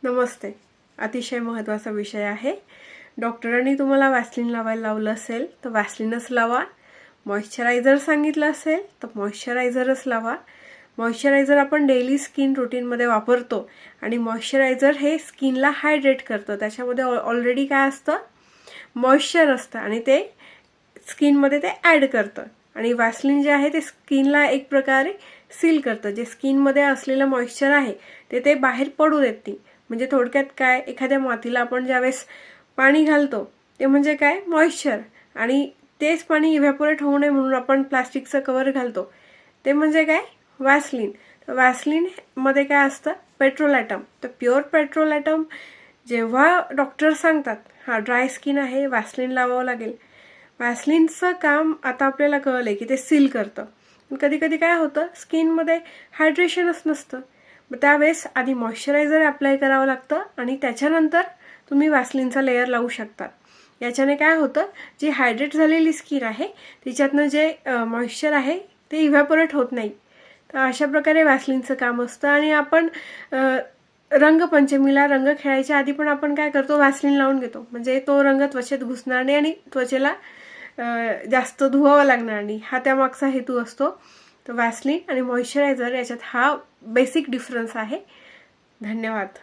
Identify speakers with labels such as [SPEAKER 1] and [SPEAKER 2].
[SPEAKER 1] नमस्ते. अतिशय महत्त्वाचा विषय आहे. डॉक्टरांनी तुम्हाला वॅसलीन लावायला लावलं असेल तर वॅसलीनच लावा. मॉइश्चरायझर सांगितलं असेल तर मॉइश्चरायझरच लावा. मॉइश्चरायझर आपण डेली स्किन रुटीनमध्ये वापरतो आणि मॉइश्चरायझर हे स्किनला हायड्रेट करतं. त्याच्यामध्ये ऑलरेडी काय असतं, मॉइश्चर असतं आणि ते स्किनमध्ये ते ॲड करतं. आणि वॅसलीन जे आहे ते स्किनला एक प्रकारे सील करतं. जे स्किनमध्ये असलेलं मॉइश्चर आहे ते बाहेर पडू देत नाही. म्हणजे थोडक्यात काय, एखाद्या मातीला आपण ज्यावेळेस पाणी घालतो ते म्हणजे काय, मॉइश्चर, आणि तेच पाणी इव्हॅपोरेट होऊ नये म्हणून आपण प्लास्टिकचं कवर घालतो ते म्हणजे काय, वॅसलीन. वॅसलीन मध्ये काय असतं, पेट्रोल ॲटम. तर प्युअर पेट्रोल ॲटम जेव्हा डॉक्टर सांगतात हा ड्राय स्किन आहे वॅसलीन लावावं लागेल, वॅसलीनचं काम आता आपल्याला कळलंय की ते सील करतं. कधी कधी काय होतं, स्किनमध्ये हायड्रेशनच नसतं. मग त्यावेळेस आधी मॉइश्चरायझर अप्लाय करावं लागतं आणि त्याच्यानंतर तुम्ही वॅसलीनचा लेअर लावू शकता. याच्याने काय होतं, जी हायड्रेट झालेली स्किन आहे तिच्यातनं जे मॉइश्चर आहे ते इव्हॅपोरेट होत नाही. तर अशा प्रकारे वॅसलीनचं काम असतं. आणि आपण रंगपंचमीला रंग खेळायच्या आधी पण आपण काय करतो, वॅसलीन लावून घेतो. म्हणजे तो रंग त्वचेत घुसणार नाही आणि त्वचेला जास्त धुवावं लागणार नाही. हा त्यामागचा हेतू असतो. तर वॅसलीन आणि मॉइश्चरायझर याच्यात हा बेसिक डिफरन्स आहे. धन्यवाद.